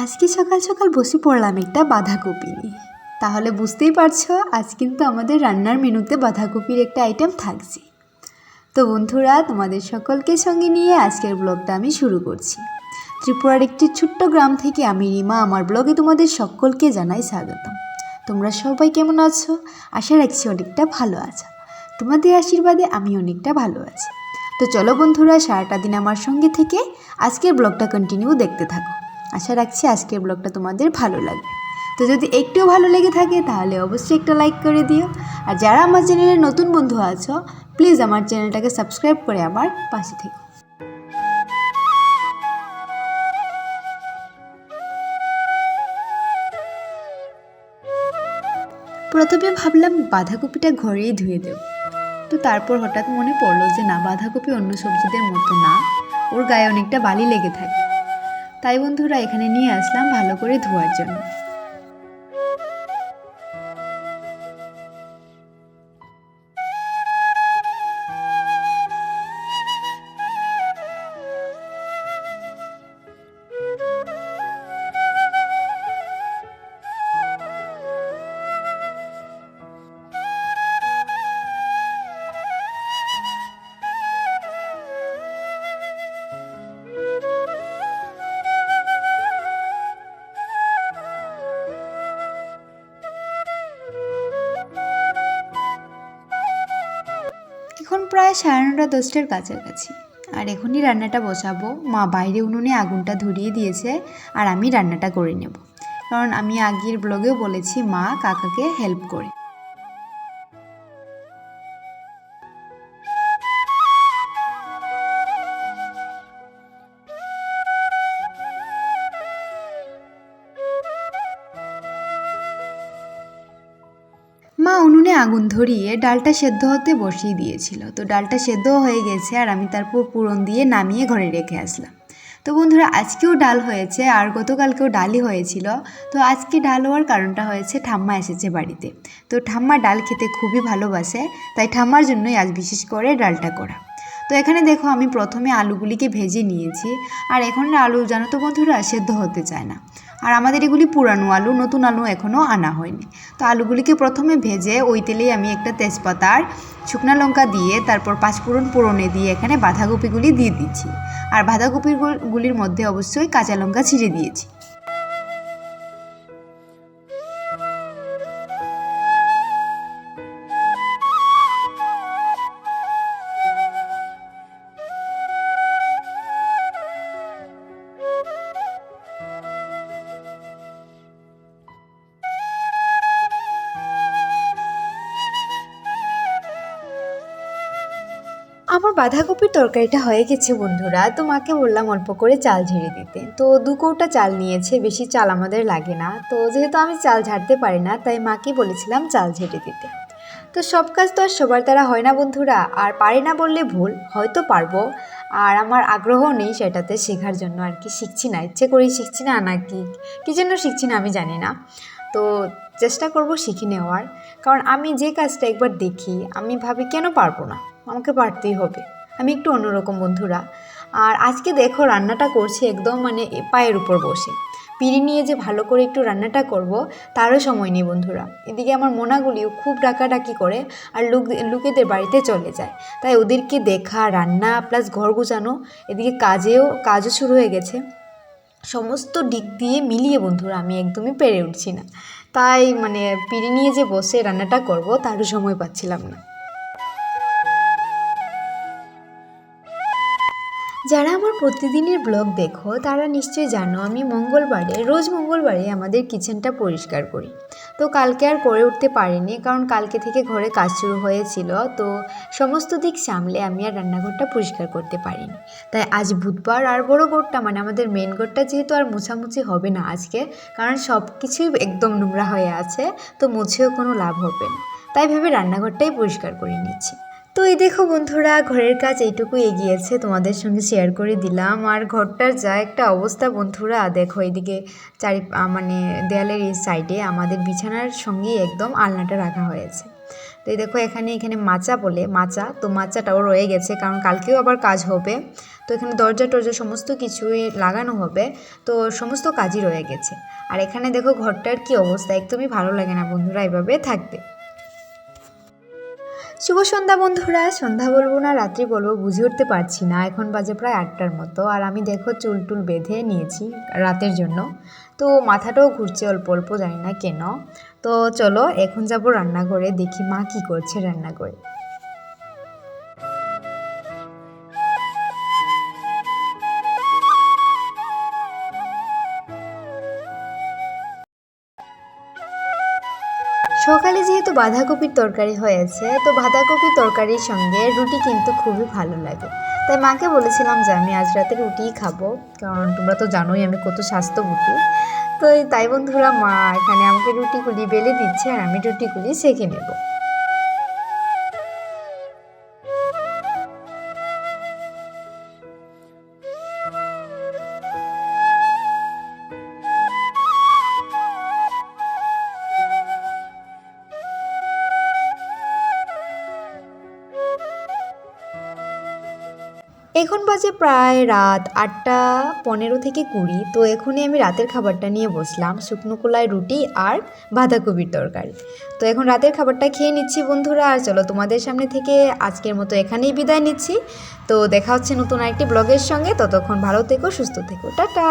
আজকে সকাল সকাল বসে পড়লাম একটা বাঁধাকপি নিয়ে। তাহলে বুঝতেই পারছো আজ কিন্তু আমাদের রান্নার মেনুতে বাঁধাকপির একটা আইটেম থাকছে। তো বন্ধুরা, তোমাদের সকলকে সঙ্গে নিয়ে আজকের ব্লগটা আমি শুরু করছি। ত্রিপুরার একটি ছোট্ট গ্রাম থেকে আমি রিমা আমার ব্লগে তোমাদের সকলকে জানাই স্বাগতম। তোমরা সবাই কেমন আছো? আশা রাখছি অনেকটা ভালো আছো। তোমাদের আশীর্বাদে আমি অনেকটা ভালো আছি। তো চলো বন্ধুরা, সারাটা দিন আমার সঙ্গে থেকে আজকের ব্লগটা কন্টিনিউ দেখতে থাকো। আশা রাখছি আজকের ব্লগটা তোমাদের ভালো লাগবে। তো যদি একটু ভালো লেগে থাকে তাহলে অবশ্যই একটা লাইক করে দিও। আর যারা আমার চ্যানেলে নতুন বন্ধু আছো, প্লিজ আমার চ্যানেলটাকে সাবস্ক্রাইব করে আমার পাশে থেকো। প্রথমে ভাবলাম বাঁধাকপিটা ঘরেই ধুয়ে দেব, তো তারপর হঠাৎ মনে পড়লো যে না, বাঁধাকপি অন্য সবজিদের মতো না, ওর গায়ে অনেকটা বালি লেগে থাকে। তাই বন্ধুরা এখানে নিয়ে আসলাম ভালো করে ধোয়ার জন্য। এখন প্রায় 9:30-10টার কাছাকাছি, আর এখনই রান্নাটা বসাবো। মা বাইরে উনুনে আগুনটা ধরিয়ে দিয়েছে আর আমি রান্নাটা করে নেব, কারণ আমি আগের ব্লগেও বলেছি মা কাকাকে হেল্প করে। মা উনুনে আগুন ধরিয়ে ডালটা সেদ্ধ হতে বসিয়ে দিয়েছিল। তো ডালটা সেদ্ধ হয়ে গেছে আর আমি তারপর পুরন দিয়ে নামিয়ে ঘরে রেখে আসলাম। তো বন্ধুরা, আজকেও ডাল হয়েছে আর গতকালকেও ডালই হয়েছিল। তো আজকে ডাল হওয়ার কারণটা হয়েছে ঠাম্মা এসেছে বাড়িতে। তো ঠাম্মা ডাল খেতে খুবই ভালোবাসে, তাই ঠাম্মার জন্যই আজ বিশেষ করে ডালটা করা। তো এখানে দেখো আমি প্রথমে আলুগুলিকে ভেজে নিয়েছি। আর এখন আলু জানো তো বন্ধুরা, সেদ্ধ হতে চায় না। আর আমাদের এগুলি পুরানো আলু, নতুন আলু এখনও আনা হয়নি। তো আলুগুলিকে প্রথমে ভেজে ওই তেলেই আমি একটা তেজপাতা আর শুকনো লঙ্কা দিয়ে তারপর পাঁচফোড়ন পোড়নে দিয়ে এখানে বাঁধাকপিগুলি দিয়ে দিচ্ছি। আর বাঁধাকপিগুলির মধ্যে অবশ্যই কাঁচা লঙ্কা ছিঁড়ে দিয়েছি। আমার বাঁধাকপির তরকারিটা হয়ে গেছে বন্ধুরা। তো মাকে বললাম অল্প করে চাল ঝেড়ে দিতে। তো 2 কৌটা চাল নিয়েছে, বেশি চাল আমাদের লাগে না। তো যেহেতু আমি চাল ঝাড়তে পারি না, তাই মাকে বলেছিলাম চাল ঝেড়ে দিতে। তো সব কাজ তো আর সবার দ্বারা হয় না বন্ধুরা, আর পারি না বললে ভুল, হয়তো পারবো। আর আমার আগ্রহ নেই সেটাতে শেখার জন্য, আর কি শিখছি না, ইচ্ছে করেই শিখছি না, নাকি কী জন্য শিখছি না আমি জানি না। তো চেষ্টা করব শিখে নেওয়ার, কারণ আমি যে কাজটা একবার দেখি আমি ভাবি কেন পারবো না, আমাকে পারতেই হবে। আমি একটু অন্যরকম বন্ধুরা। আর আজকে দেখো রান্নাটা করছি একদম মানে পায়ের উপর বসে। পিঁড়ি নিয়ে যে ভালো করে একটু রান্নাটা করব তারও সময় নেই বন্ধুরা। এদিকে আমার মোনাগুলিও খুব ডাকাডাকি করে আর লোকেদের বাড়িতে চলে যায়, তাই ওদেরকে দেখা, রান্না প্লাস ঘর গোছানো, এদিকে কাজও শুরু হয়ে গেছে। সমস্ত দিক দিয়ে মিলিয়ে বন্ধুরা আমি একদমই পেরে উঠছি না, তাই মানে পিঁড়ি নিয়ে যে বসে রান্নাটা করব তারও সময় পাচ্ছিলাম না। যারা আমার প্রতিদিনের ব্লগ দেখো তারা নিশ্চয়ই জানো আমি রোজ মঙ্গলবারে আমাদের কিচেনটা পরিষ্কার করি। তো কালকে আর করে উঠতে পারিনি, কারণ কালকে থেকে ঘরে কাজ শুরু হয়েছিল। তো সমস্ত দিক সামলে আমি আর রান্নাঘরটা পরিষ্কার করতে পারিনি। তাই আজ বুধবার আর বড় ঘরটা মানে আমাদের মেন ঘরটা যেহেতু আর মোছামুছি হবে না আজকে, কারণ সব কিছুই একদম নোংরা হয়ে আছে, তো মুছেও কোনো লাভ হবে না, তাই ভেবে রান্নাঘরটাই পরিষ্কার করে নিচ্ছি। তো এই দেখো বন্ধুরা, ঘরের কাজ এইটুকু এগিয়েছে, তোমাদের সঙ্গে শেয়ার করে দিলাম। আর ঘরটার যা একটা অবস্থা বন্ধুরা, দেখো এইদিকে মানে দেয়ালের এই সাইডে আমাদের বিছানার সঙ্গেই একদম আলনাটা রাখা হয়েছে। তো এই দেখো এখানে মাচা বলে, তো মাচাটাও রয়ে গেছে, কারণ কালকেও আবার কাজ হবে। তো এখানে দরজা টরজা সমস্ত কিছুই লাগানো হবে, তো সমস্ত কাজই রয়ে গেছে। আর এখানে দেখো ঘরটার কি অবস্থা, একদমই ভালো লাগে না বন্ধুরা এভাবে থাকতে। শুভ সন্ধ্যা বন্ধুরা, সন্ধ্যা বলবো না রাত্রি বলবো বুঝে উঠতে পারছি না। এখন বাজে প্রায় 8টার মতো, আর আমি দেখো চুল টুল বেঁধে নিয়েছি রাতের জন্য। তো মাথাটাও ঘুরছে অল্প অল্প, জানি না কেন। তো চলো এখন যাব রান্নাঘরে, দেখি মা কি করছে রান্নাঘরে। সকালে যেহেতু বাঁধাকপির তরকারি হয়েছে, তো বাঁধাকপির তরকারির সঙ্গে রুটি কিন্তু খুবই ভালো লাগে। তাই মাকে বলেছিলাম যে আমি আজ রাতে রুটিই খাবো, কারণ তোমরা তো জানোই আমি কত স্বাস্থ্যবতী। তো তাই বন্ধুরা, মা এখানে আমাকে রুটিগুলি বেলে দিচ্ছে আর আমি রুটিগুলি সেঁকে নেব। এখন বাজে প্রায় রাত 8টা 15 থেকে 20। তো এখনই আমি রাতের খাবারটা নিয়ে বসলাম, শুকনো কলাই রুটি আর বাঁধাকপির তরকারি। তো এখন রাতের খাবারটা খেয়ে নিচ্ছি বন্ধুরা। আর চলো তোমাদের সামনে থেকে আজকের মতো এখানেই বিদায় নিচ্ছি। তো দেখা হচ্ছে নতুন আরেকটি ব্লগের সঙ্গে, ততক্ষণ ভালো থেকো, সুস্থ থেকো, টাটা।